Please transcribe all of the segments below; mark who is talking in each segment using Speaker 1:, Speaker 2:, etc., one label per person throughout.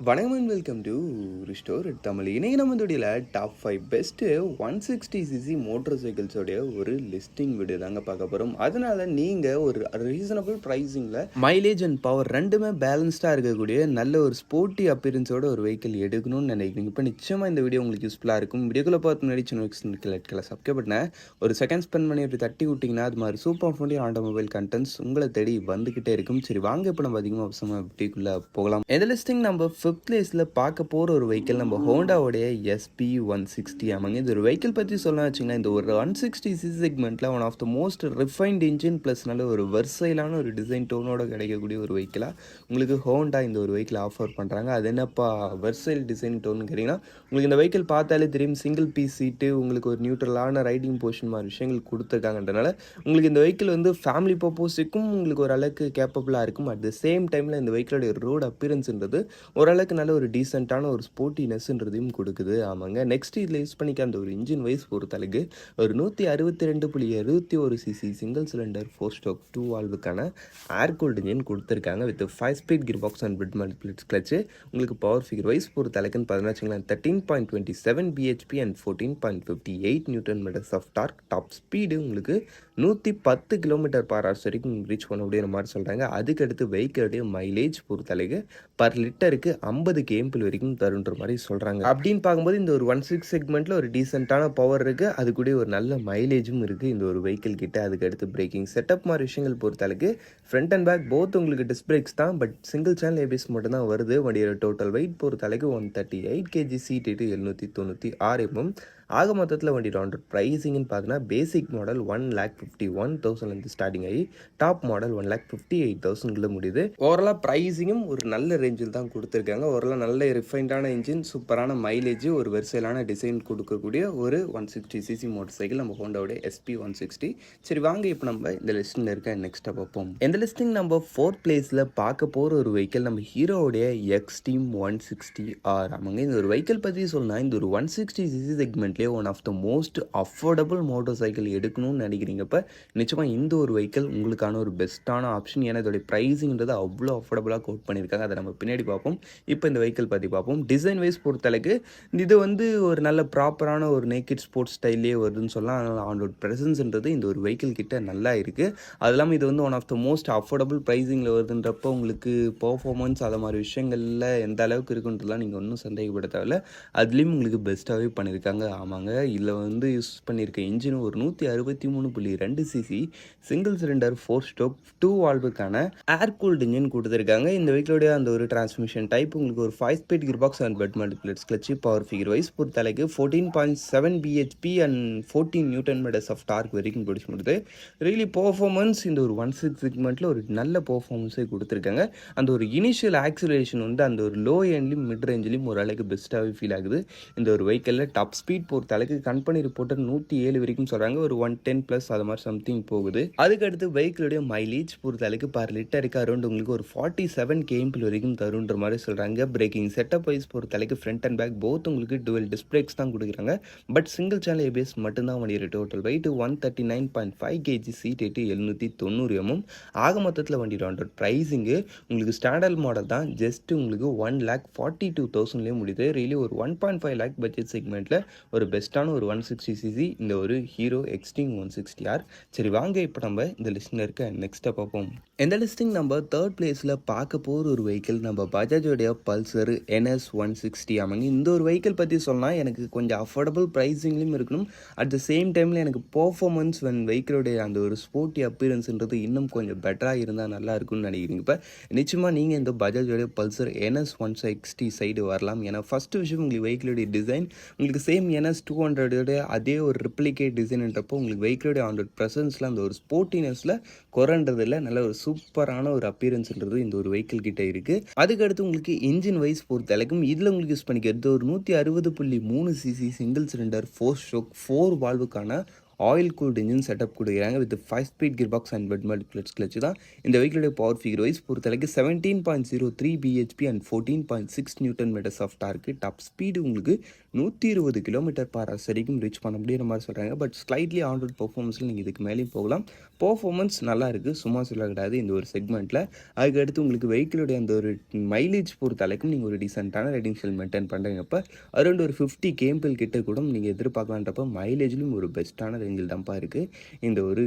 Speaker 1: வணக்கம் and welcome to restore Tamil. இன்றைக்கி நம்ம இந்த டாப் 5 பெஸ்ட்டு 160cc மோட்டர் சைக்கிள்ஸோடைய ஒரு லிஸ்டிங் வீடியோ தாங்க பார்க்க போகிறோம். அதனால் நீங்கள் ஒரு ரீசனபிள் ப்ரைஸிங்கில் மைலேஜ் அண்ட் பவர் ரெண்டுமே பேலன்ஸ்டாக இருக்கக்கூடிய நல்ல ஒரு ஸ்போர்ட்டி அப்பியரன்ஸோட ஒரு வெஹிக்கிள் எடுக்கணும்னு நினைக்கிறீங்க. இப்போ நிச்சயமாக இந்த வீடியோ உங்களுக்கு யூஸ்ஃபுல்லாக இருக்கும். வீடியோக்குள்ளே பார்த்து முன்னாடி சின்ன சப்ஸ்கிரைப் பண்ணேன் ஒரு செகண்ட் ஸ்பெண்ட் பண்ணி அப்படி தட்டி விட்டிங்கன்னா அது மாதிரி சூப்பர் ஃபோன்டி ஆட்டோமொபைல் கண்டென்ட்ஸ் உங்களை தேடி வந்துக்கிட்டே இருக்கும். சரி வாங்க இப்போ நம்ம அதிகமாக அவசரமாக வீடியோக்குள்ளே போகலாம். எந்த லிஸ்டிங் நம்ம 5th பிளேஸில் பார்க்க போகிற ஒரு வெஹிக்கிள் நம்ம ஹோண்டாவோடைய SP160 ஆமாங்க. இது ஒரு வெஹிக்கிள் பற்றி சொல்லலாம் வச்சிங்கன்னா, இந்த ஒரு 160cc செக்மெண்ட்டில் one of the most refined engine plus நல்ல ஒரு வெர்சைலான ஒரு டிசைன் டோனோட கிடைக்கக்கூடிய ஒரு வெஹிக்கிளாக உங்களுக்கு ஹோண்டா இந்த ஒரு வெஹிக்கிள் ஆஃபர் பண்ணுறாங்க. அது என்னப்பா வெர்சைல் டிசைன் டோன்னு கேட்டிங்கன்னா, உங்களுக்கு இந்த வெஹிக்கிள் பார்த்தாலே தெரியும். சிங்கிள் பீஸ் சீட்டு, உங்களுக்கு ஒரு நியூட்ரலான ரைடிங் போர்ஷன் மாதிரி விஷயங்கள் கொடுத்துருக்காங்கன்றனால உங்களுக்கு இந்த வெஹிக்கிள் வந்து ஃபேமிலி பர்பஸுக்கும் உங்களுக்கு ஒரு அளவுக்கு கேப்பபிளாக இருக்கும். அட் த சேம் டைமில் இந்த வெஹிக்கிளோடைய ரோடு அப்பியரன்ஸ்ன்றது ஓரளவுக்கு நல்ல ஒரு டீசெண்டான ஒரு ஸ்போர்ட்டினஸ்ன்றதையும் கொடுக்குது. ஆமாங்க. நெக்ஸ்ட் இதில் யூஸ் பண்ணிக்க அந்த ஒரு இன்ஜின் வைஸ் பொறுத்தளவுக்கு ஒரு 162.61cc சிங்கிள் சிலிண்டர் 4 ஸ்ட்ரோக் 2 வால்வுக்கான ஏர் கூல்டு இன்ஜின் கொடுத்துருக்காங்க. With 5 speed gear box and wet multiplate clutch. உங்களுக்கு பவர் ஃபிகர் வைஸ் பொறுத்தளவுக்குன்னு பார்த்தீங்கன்னா 13.27 bhp and 14.58 newton metres of torque. Top speed உங்களுக்கு 110 km/h வரைக்கும் ரீச் பண்ண முடியுற மாதிரி சொல்கிறாங்க. அதுக்கடுத்து வெஹிக்கிளுடைய மைலேஜ் பொறுத்தளவுக்கு பர் லிட்டருக்கு 50 km வரைக்கும் தருன்ற மாதிரி சொல்கிறாங்க. அப்படின்னு பார்க்கும்போது இந்த ஒரு 1.6 செக்மெண்ட்டில் ஒரு டீசெண்டான பவர் இருக்குது. அது கூட ஒரு நல்ல மைலேஜும் இருக்குது இந்த ஒரு வெஹிக்கிள் கிட்ட. அதுக்கடுத்து பிரேக்கிங் செட்டப் மாதிரி விஷயங்கள் பொறுத்தளவுக்கு ஃப்ரண்ட் அண்ட் பேக் போத் உங்களுக்கு டிஸ்க் பிரேக்ஸ் தான். பட் சிங்கிள் சேனல் ஏபிஎஸ் மட்டும் தான் வருது. வண்டியோட டோட்டல் வெயிட் பொறுத்தளவுக்கு 138 kg, சீட் 796 mm. ஆக மொத்தத்தில் வண்டி ரவுண்டட் ப்ரைஸிங்னு பார்த்தீங்கன்னா பேசிக் மாடல் 1,51,000 ஸ்டார்டிங் ஆகி டாப் மாடல் 1,58,000 முடியுது. ஓவராலாக ப்ரைஸிங்கும் ஒரு நல்ல ரேஞ்சில் தான் கொடுத்துருக்காங்க. ஓவராலாக நல்ல ரிஃபைண்டான இன்ஜின், சூப்பரான மைலேஜ், ஒரு வெர்சைலான டிசைன் கொடுக்கக்கூடிய ஒரு 160cc மோட்டர் சைக்கிள் நம்ம ஹோண்டாவுடைய SP160. சரி வாங்க இப்போ நம்ம இந்த லிஸ்ட்டில் இருக்க நெக்ஸ்ட்டாக பார்ப்போம். இந்த லிஸ்டிங் நம்ம 4th பிளேஸில் பார்க்க போகிற ஒரு வெஹிக்கிள் நம்ம ஹீரோவுடைய எக்ஸ்ட்ரீம் 160R ஆமாங்க. இந்த ஒரு வெஹிக்கிள் பற்றி சொல்லலாம். இந்த ஒரு 160cc segment one of the most affordable motorcycle எடுக்கணும்னு நினைக்கிறீங்கப்ப நிச்சயமாக இந்த ஒரு வெஹிக்கிள் உங்களுக்கான ஒரு பெஸ்ட்டான ஆப்ஷன். ஏன்னா இதோடைய ப்ரைஸிங்கிறது அவ்வளோ அஃபோர்டபுளாக கோட் பண்ணியிருக்காங்க. அதை நம்ம பின்னாடி பார்ப்போம். இப்போ இந்த வெஹிக்கிள் பற்றி பார்ப்போம். டிசைன் வைஸ் பொறுத்தளவுக்கு இது வந்து ஒரு நல்ல ப்ராப்பரான ஒரு நேக்கட் ஸ்போர்ட்ஸ் ஸ்டைலே வருதுன்னு சொல்லலாம். அதனால் ஆனோட ப்ரெசன்ஸ்ன்றது இந்த ஒரு வெஹிக்கிள் கிட்ட நல்லா இருக்குது. அது இல்லாமல் இது வந்து one of the most affordable ப்ரைஸிங்கில் வருதுன்றப்போ உங்களுக்கு பர்ஃபார்மன்ஸ் அதை மாதிரி விஷயங்களில் எந்த அளவுக்கு இருக்குன்றதுலாம் நீங்கள் ஒன்றும் சந்தேகப்பட தேவையில்ல. அதுலேயும் உங்களுக்கு பெஸ்ட்டாகவே பண்ணியிருக்காங்க. ஆமாங்க. இதில் வந்து யூஸ் பண்ணியிருக்க இன்ஜின் ஒரு 163.2cc சிங்கிள் சிலிண்டர் 4 ஸ்ட்ரோக் 2 வால்வுக்கான ஏர் கூல்டு இன்ஜின் கொடுத்துருக்காங்க. இந்த வெஹிக்கிளோடைய அந்த ஒரு டிரான்ஸ்மிஷன் டைப் உங்களுக்கு ஒரு 5 speed gear box and wet multiplate clutch. Power figure wise பொறுத்தளவுக்கு 14.7 bhp and 14 newton metres of torque வரைக்கும் பிடிச்சி முடியுது. ரியலி பர்ஃபார்மன்ஸ் இந்த ஒரு 1.6 செக்மெண்ட்டில் ஒரு நல்ல பர்ஃபார்மன்ஸே கொடுத்துருக்காங்க. அந்த ஒரு இனிஷியல் ஆக்சிலரேஷன் வந்து அந்த ஒரு லோ எண்ட்லையும் மிட் ரேஞ்சிலையும் ஒரு அளவுக்கு பெஸ்ட்டாகவே ஃபீல் ஆகுது. இந்த ஒரு வெஹிக்கிளில் டாப் ஸ்பீட் பொறுத்தளவுக்கு கம்பெனி ரிப்போர்ட்டர் 107 வரைக்கும் சொல்கிறாங்க. ஒரு 110+ அது மாதிரி சம்திங் போகுது. அதுக்கடுத்து வெஹிக்கிளுடைய மைலேஜ் பொறுத்தளவுக்கு பர் லிட்டருக்கு அரௌண்ட் உங்களுக்கு ஒரு 47 km வரைக்கும் தருன்ற மாதிரி சொல்கிறாங்க. பிரேக்கிங் செட்டப் வைஸ் பொறுத்தளவுக்கு ஃப்ரண்ட் அண்ட் பேக் போத் உங்களுக்கு டுவெல் டிஸ்க் பிரேக்ஸ் தான் கொடுக்குறாங்க. பட் சிங்கிள் சேனல் ஏபிஎஸ் மட்டும்தான் வண்டியோட total weight 139.5 kg, seat 790 mm. ஆக மொத்தத்தில் வண்டி ரவுண்டட் ப்ரைஸிங்கு உங்களுக்கு ஸ்டாண்டர்ட் மாடல் தான். ஜஸ்ட் உங்களுக்கு 1,42,000 முடியுது. ரியலி ஒரு 1.5 lakh பட்ஜெட் செக்மெண்ட்டில் ஒரு பெஸ்ட்டான ஒரு 160cc இந்த ஒரு ஹீரோ எக்ஸ்ட்ரீம் 160R. சரி வாங்க இப்போ நம்ம இந்த லிஸ்ட்டில் இருக்க நெக்ஸ்ட்டாக பார்ப்போம். இந்த லிஸ்டிங் நம்ம 3rd பிளேஸில் பார்க்க போகிற ஒரு வெஹிக்கிள் நம்ம பஜாஜோடைய பல்சர் NS160 ஆமாங்க. இந்த ஒரு வெஹிக்கிள் பற்றி சொன்னால் எனக்கு கொஞ்சம் அஃபோர்டபுள் ப்ரைஸிங்லையும் இருக்கணும். அட் த சேம் டைமில் எனக்கு பர்ஃபார்மன்ஸ் வெஹிக்கிளோடைய அந்த ஒரு ஸ்போர்ட்டி அப்பியரன்ஸ்ன்றது இன்னும் கொஞ்சம் பெட்டராக இருந்தால் நல்லா இருக்கும்னு நினைக்கிறீங்க. இப்போ நிச்சயமாக நீங்கள் இந்த பஜாஜோடைய பல்சர் NS160 சைடு வரலாம். ஏன்னா ஃபஸ்ட்டு விஷயம் உங்களுக்கு வெஹிக்கிளோடைய டிசைன் உங்களுக்கு சேம் NS200 அதே ஒரு ரிப்ளிகேட் டிசைன்ன்றப்போ உங்களுக்கு வெஹிக்கிளோடைய அந்த ப்ரெசன்ஸில் அந்த ஒரு ஸ்போர்ட்டினஸில் குறைன்றதில்ல. நல்ல ஒரு சூப்பரான ஒரு அப்பியரன்ஸ்ன்றது இந்த ஒரு வெஹிக்கிள் கிட்ட இருக்குது. அதுக்கடுத்து உங்களுக்கு இன்ஜின் வைஸ் பொறுத்தளவுக்கும் இதில் உங்களுக்கு யூஸ் பண்ணிக்கிறது ஒரு 160.3cc சிங்கிள் சிலிண்டர் 4 ஸ்ட்ரோக் 4 வால்வுக்கான ஆயில் கூல்டு இன்ஜின் செட்டப் கொடுக்குறாங்க. With 5 speed gear box and wet multiplex clutch தான் இந்த வெஹிக்கிளோட பவர் ஃபிகர் வைஸ் பொறுத்தளவுக்கு 17.03 BHP and 14.6 newton metres of torque. Top speed உங்களுக்கு 120 கிலோமீட்டர் பர் ஹவர்ஸ் வரைக்கும் ரீச் பண்ண முடியுற மாதிரி சொல்கிறாங்க. பட் ஸ்லைட்லி ஆன் ரோட் பர்ஃபார்மன்ஸில் நீங்கள் இதுக்கு மேலேயும் போகலாம். பர்ஃபார்மன்ஸ் நல்லா இருக்குது, சும்மா சொல்லக்கூடாது இந்த ஒரு செக்மெண்ட்டில். அதுக்கடுத்து உங்களுக்கு வெஹிக்கிளுடைய அந்த ஒரு மைலேஜ் பொறுத்த அளவுக்கு நீங்கள் ஒரு டீசெண்டான ரைடிங் ஸ்டைல் மெயின்டைன் பண்ணுறீங்கப்போ அரௌண்ட் ஒரு 50 கேம்பிள் கிட்ட கூட நீங்கள் எதிர்பார்க்கலான்றப்ப மைலேஜ்லையும் ஒரு பெஸ்ட்டான ரேஞ்சில் தான்ப்பா இருக்குது இந்த ஒரு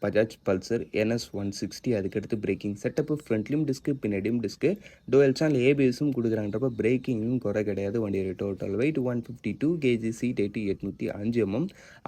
Speaker 1: பஜாஜ் பல்சர் NS 160. அதுக்கடுத்து பிரேக்கிங் செட்டப்பு ஃப்ரண்ட்லையும் டிஸ்க்கு பின்னாடியும் டிஸ்க்கு டோயல் சேனல் ஏபிஎஸும் கொடுக்குறாங்கன்றப்ப பிரேக்கிங்கும் குறை கிடையாது. வண்டியோட total weight 152 kg, seat 805 mm.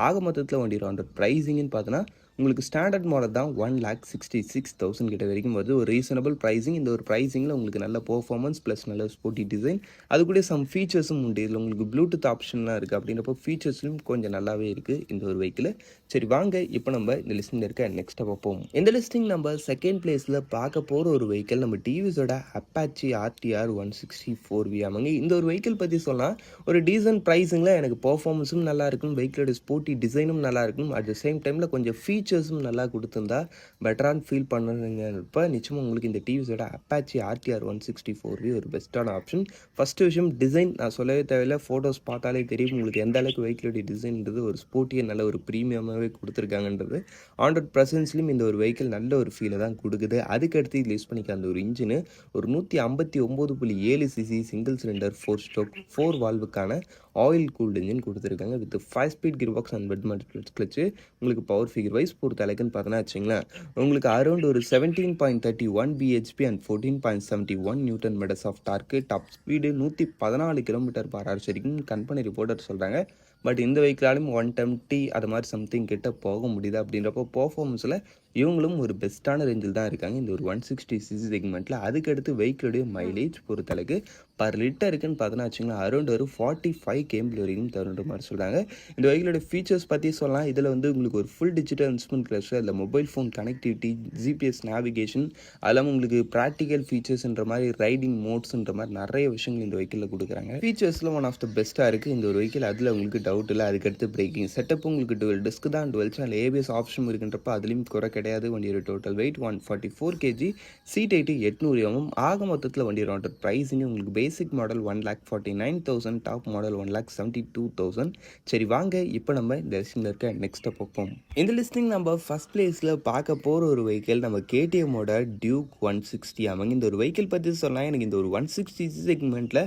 Speaker 1: ஆக மொத்தத்தில் வண்டியோட அந்த ப்ரைஸிங்னு பார்த்தோன்னா உங்களுக்கு ஸ்டாண்டர்ட் மாடல் தான் 1,66,000 கிட்ட வரைக்கும் வருது. ஒரு ரீசனபிள் ப்ரைஸிங். இந்த ஒரு ப்ரைஸிங்கில் உங்களுக்கு நல்ல பர்ஃபார்மன்ஸ் ப்ளஸ் நல்ல ஸ்போர்ட்டி டிசைன், அது கூட சம் ஃபீச்சர்ஸும் உண்டு. இதில் உங்களுக்கு ப்ளூடூத் ஆப்ஷன்லாம் இருக்குது. அப்படின்றப்போ ஃபீச்சர்ஸ்லையும் கொஞ்சம் நல்லாவே இருக்குது இந்த ஒரு வெஹிக்கிள். சரி வாங்க இப்போ நம்ம இந்த லிஸ்டிங்கில் இருக்க நெக்ஸ்ட்டாக பார்ப்போம். இந்த லிஸ்டிங் நம்ம செகண்ட் பிளேஸில் பார்க்க போகிற ஒரு வெஹிக்கிள் நம்ம டிவிஸோட அப்பாச்சி RTR 164V ஆமாங்க. இந்த ஒரு வெஹிக்கிள் பற்றி சொன்னால் ஒரு டீசன்ட் ப்ரைஸிங்கில் எனக்கு பர்ஃபார்மன்ஸும் நல்லா இருக்கும், வெஹிக்கிளோட ஸ்போர்ட்டி டிசைனும் நல்லா இருக்கும், அட் த சேம் டைமில் கொஞ்சம் ஃபீச்சர்ஸும் நல்லா கொடுத்துருந்தா பெட்டரான ஃபீல் பண்ணுறீங்கப்போ நிச்சயமாக உங்களுக்கு இந்த டிவிஸோட அப்பாச்சி RTR 164V ஒரு பெஸ்ட்டான ஆப்ஷன். ஃபஸ்ட்டு விஷயம் டிசைன், நான் சொல்லவே தேவையில்லை, ஃபோட்டோஸ் பார்த்தாலே தெரியும் உங்களுக்கு எந்த அளவுக்கு வெஹிக்கிளோட டிசைன்றது ஒரு ஸ்போர்ட்டியை நல்ல ஒரு ப்ரீமியமாகவே கொடுத்துருக்காங்கன்றது. ஆண்ட்ராய்ட் ப்ரெசன்ஸ்லையும் இந்த ஒரு வெஹிக்கிள் நல்ல ஒரு ஃபீலை தான் கொடுக்குது. அதுக்கடுத்து இது யூஸ் பண்ணிக்க அந்த ஒரு இன்ஜினு ஒரு 159.7 cc சிங்கிள் சிலிண்டர் 4 ஸ்ட்ரோக் 4 வால்வுக்கான ஆயில் கூல்டு இன்ஜின் கொடுத்துருக்காங்க. With 5 speed gear box and wet multiplex clutch. உங்களுக்கு பவர் ஃபிகர் வைஸ் பொறுத்த அளவுக்குன்னு பார்த்தோன்னா வச்சிங்களேன் உங்களுக்கு அரௌண்ட் ஒரு 17.31 BHP and 14.71 newton metres of torque. Top speed 114 kilometre per hours வரைக்கும் கம்பெனி ரிப்போர்ட்டர் சொல்கிறாங்க. பட் இந்த வெஹிக்கிளாலும் 110 அது மாதிரி சம்திங் கிட்ட போக முடியுது. அப்படின்றப்போ பர்ஃபார்மன்ஸில் இவங்களும் ஒரு பெஸ்ட்டான ரேஞ்சில் தான் இருக்காங்க இந்த ஒரு 160cc செக்மெண்ட்டில். அதுக்கடுத்து வெஹிக்கிளுடைய மைலேஜ் பொறுத்தளவுக்கு பர் லிட்டருக்குன்னு பார்த்தோன்னா வச்சுங்களேன் அரௌண்ட் ஒரு 45 கேம்பிள் வரைக்கும் தருன்ற மாதிரி சொல்கிறாங்க. இந்த வெஹிக்கிளோட ஃபீச்சர்ஸ் பற்றி சொல்லலாம். இதில் வந்து உங்களுக்கு ஒரு ஃபுல் டிஜிட்டல் இன்ஸ்ட்ருமெண்ட் கிளஸ்டர், அதில் mobile phone connectivity, GPS navigation, அதெல்லாம் உங்களுக்கு ப்ராக்டிக்கல் ஃபீச்சர்ஸ்ன்ற மாதிரி ரைடிங் மோட்ஸ்ன்ற மாதிரி நிறைய விஷயங்கள் இந்த வெஹிக்கிளில் கொடுக்குறாங்க. ஃபீச்சர்ஸில் ஒன் ஆஃப் த பெஸ்ட்டாக இருக்குது இந்த ஒரு வெஹிக்கிள், அதில் உங்களுக்கு டவுட் இல்லை. அதுக்கடுத்து பிரேக்கிங் செட்டப் உங்களுக்கு டுவெல் டிஸ்க் தான், டுவெல் சேனல் ABS ஆப்ஷன் இருக்குன்றப்ப அதுலேயும் குறை கிடையாது. வண்டியோட total weight 144 kg, seat 800 mm. ஆக மொத்தத்தில் வண்டியோட ப்ரைஸிங் உங்களுக்கு பேசிக் மாடல் 1,49,000, டாப் மாடல் 1,72,000. சரி வாங்க இப்போ நம்ம இந்த லிஸ்டிங்கில் இருக்க நெக்ஸ்ட்டை பார்ப்போம். இந்த லிஸ்டிங் நம்ம ஃபஸ்ட் பிளேஸில் பார்க்க போகிற ஒரு வெஹிக்கிள் நம்ம KTMோட டியூக் 160 ஆமாங்க. இந்த ஒரு வெஹிக்கிள் பற்றி சொன்னால் எனக்கு இந்த ஒரு 160 செக்மெண்ட்டில்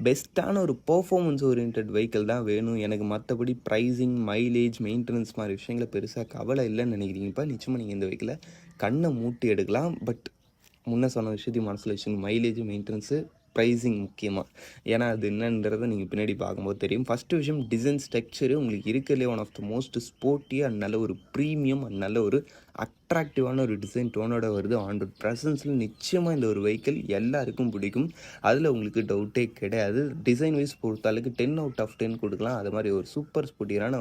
Speaker 1: பெஸ்ட்டான ஒரு பர்ஃபார்மன்ஸ் ஓரியன்ட் வெஹிக்கிள் தான் வேணும் எனக்கு. மற்றபடி ப்ரைஸிங், மைலேஜ், மெயின்டெனன்ஸ் மாதிரி விஷயங்களை பெருசாக கவலை இல்லைன்னு நினைக்கிறீங்கப்பா நிச்சயமாக நீங்கள் இந்த வெஹிக்கிளை கண்ணை மூட்டி எடுக்கலாம். பட் முன்ன சொன்ன விஷயத்தையும் மனசில் வச்சுங்க, மைலேஜ், மெயின்டெனன்ஸு, ப்ரைஸிங் முக்கியமாக. ஏன்னா அது என்னன்றதை நீங்கள் பின்னாடி பார்க்கும்போது தெரியும். ஃபஸ்ட்டு விஷயம் டிசைன் ஸ்ட்ரக்சரு உங்களுக்கு இருக்கிறதுலே one of the most sporty and நல்ல ஒரு ப்ரீமியம் அண்ட் நல்ல ஒரு அட்ராக்டிவான ஒரு டிசைன் டோனோட வருது. ஆண்ட்ராய்ட் ப்ரெசன்ஸில் நிச்சயமாக இந்த ஒரு வெஹிக்கிள் எல்லாருக்கும் பிடிக்கும், அதில் உங்களுக்கு டவுட்டே கிடையாது. டிசைன் வைஸ் பொறுத்தளவுக்கு 10 out of 10 கொடுக்கலாம். அது மாதிரி ஒரு சூப்பர் ஸ்போர்ட்டியான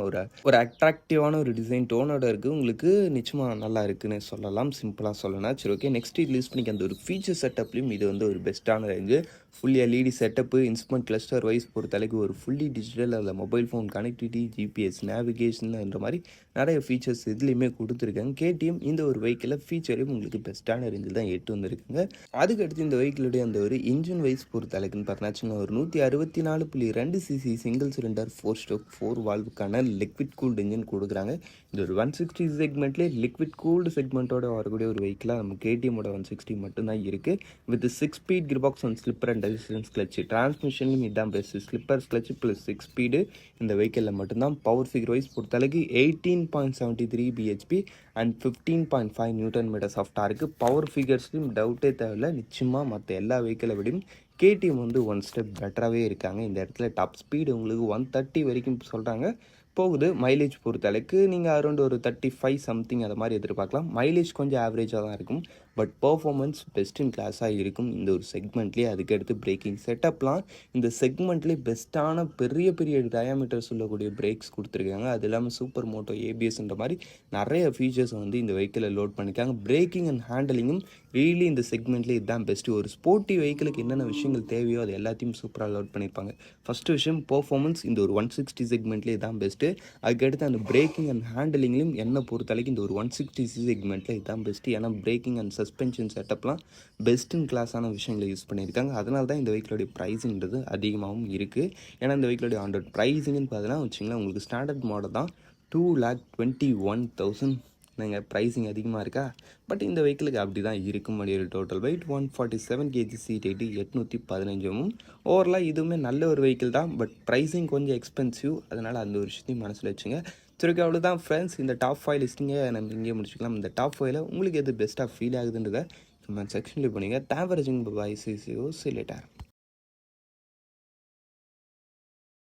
Speaker 1: ஒரு அட்ராக்டிவான ஒரு டிசைன் டோனோட இருக்குது. உங்களுக்கு நிச்சயமாக நல்லா இருக்குன்னு சொல்லலாம், சிம்பிளாக சொல்லலாம். சரி ஓகே, நெக்ஸ்ட் இது யூஸ் பண்ணிக்க அந்த ஒரு ஃபீச்சர் செட்டப்லையும் இது வந்து ஒரு பெஸ்ட்டான range. Full LED setup, instrument cluster wise பொறுத்தளவுக்கு ஒரு ஃபுல்லி டிஜிட்டல், அதில் மொபைல் ஃபோன் கனெக்டிவிட்டி, GPS நேவிகேஷன்ன்ற மாதிரி நிறைய ஃபீச்சர்ஸ் இதுலேயுமே கொடுத்துருக்காங்க. KTM இந்த ஒரு வெஹிக்கிளில் ஃபீச்சரையும் உங்களுக்கு பெஸ்ட்டான ரேஞ்சில் தான் எட்டு வந்துருக்குங்க. அதுக்கடுத்து இந்த வெஹிக்கிளுடைய அந்த ஒரு இன்ஜின் வைஸ் பொறுத்தளவுக்குன்னு பார்த்தீங்கன்னா ஒரு 164.2 cc சிங்கிள் சிலிண்டர் 4 ஸ்ட்ரோக் 4 வால்வுக்கான லிக்விட் கூல்டு இன்ஜின் கொடுக்குறாங்க. இந்த ஒரு 160 செக்மெண்ட்லேயே லிக்விட் கூல்டு செக்மெண்ட்டோட வரக்கூடிய ஒரு வெஹிக்கிளாக நம்ம KTMோட 160 மட்டும்தான் இருக்குது. With 6 speed gear box and slipper and resistance clutch. டிரான்ஸ்மிஷன்லையும் இதுதான் best, slipper clutch plus 6 speed இந்த வெஹிக்கிளில் மட்டும்தான். பவர் ஃபிகர் வைஸ் பொறுத்தளவுக்கு 18.73 BHP and 15.5 newton metres of torque. Power ஃபிகர்ஸ்லையும் டவுட்டே தேவையில்லை, நிச்சயமாக மற்ற எல்லா வெஹிக்கிளை விடையும் KTM வந்து ஒன் ஸ்டெப் பெட்டராகவே இருக்காங்க. இந்த இடத்துல டாப் ஸ்பீடு உங்களுக்கு 130 வரைக்கும் சொல்கிறாங்க போகுது. மைலேஜ் பொறுத்தளவுக்கு நீங்கள் அரௌண்ட் ஒரு 35 சம்திங் அதை மாதிரி எதிர்பார்க்கலாம். மைலேஜ் கொஞ்சம் ஆவரேஜாக தான் இருக்கும். பட் பர்ஃபார்மன்ஸ் பெஸ்ட் இன் கிளாஸாக இருக்கும் இந்த ஒரு செக்மெண்ட்லேயே. அதுக்கடுத்து பிரேக்கிங் செட்டப்லாம் இந்த செக்மெண்ட்லேயே பெஸ்ட்டான பெரிய பெரிய டயாமீட்டர் சொல்லக்கூடிய பிரேக்ஸ் கொடுத்துருக்காங்க. அது இல்லாமல் சூப்பர் மோட்டோ ஏபிஎஸ்ன்ற மாதிரி நிறைய ஃபீச்சர்ஸ் வந்து இந்த வெஹிக்கிளில் லோட் பண்ணியிருக்காங்க. பிரேக்கிங் அண்ட் ஹேண்டலிங்கும் ரியலி இந்த செக்மெண்ட்லேயே இதுதான் பெஸ்ட்டு. ஒரு ஸ்போர்ட்டி வெஹிக்கிளுக்கு என்னென்ன விஷயங்கள் தேவையோ அது எல்லாத்தையும் சூப்பராக லோட் பண்ணியிருப்பாங்க. ஃபஸ்ட்டு விஷயம் பர்ஃபார்மன்ஸ் இந்த ஒரு 160 செக்மெண்ட்லேயே இதுதான் பெஸ்ட்டு. அதுக்கடுத்து அந்த பிரேக்கிங் அண்ட் ஹேண்டலிங்லையும் என்னை பொறுத்தளவுக்கு இந்த ஒரு 160 செக்மெண்ட்டில் இதுதான் பெஸ்ட்டு. ஏன்னா பிரேக்கிங் அண்ட் சஸ்பென்ஷன் செட்டப்லாம் பெஸ்ட் இன் கிளாஸான விஷயங்களை யூஸ் பண்ணியிருக்காங்க. அதனால தான் இந்த வெஹிக்கிளோடைய ப்ரைஸிங்கிறது அதிகமாகவும் இருக்குது. ஏன்னா இந்த வெஹிக்கிளோடைய ஆன் ரோட் ப்ரைஸிங்னு பார்த்தீங்கன்னா வச்சிங்களேன், உங்களுக்கு ஸ்டாண்டர்ட் மாடல் தான் 2,21,000. நாங்கள் ப்ரைஸிங் அதிகமாக இருக்கா, பட் இந்த வெஹிக்கிளுக்கு அப்படி தான் இருக்கும். வண்டியோட total weight 147 kg, seat height 815. ஓவரலாக இதுவுமே நல்ல ஒரு வெஹிக்கிள் தான், பட் ப்ரைஸிங் கொஞ்சம் எக்ஸ்பென்சிவ். அதனால் அந்த ஒரு விஷயத்தையும் மனசில் வச்சுங்க. சரி, ஓகே, அவ்வளோதான் ஃப்ரெண்ட்ஸ். இந்த டாப் 5 லிஸ்டிங்கை நம்ம இங்கே முடிச்சுக்கலாம். இந்த டாப் 5ல் உங்களுக்கு எது பெஸ்ட்டாக ஃபீல் ஆகுதுன்றதை கமெண்ட் செக்ஷன்லேயே பண்ணுங்கள். தேங்க்ஸ் ஃபார் வாட்சிங். Bye, see you later.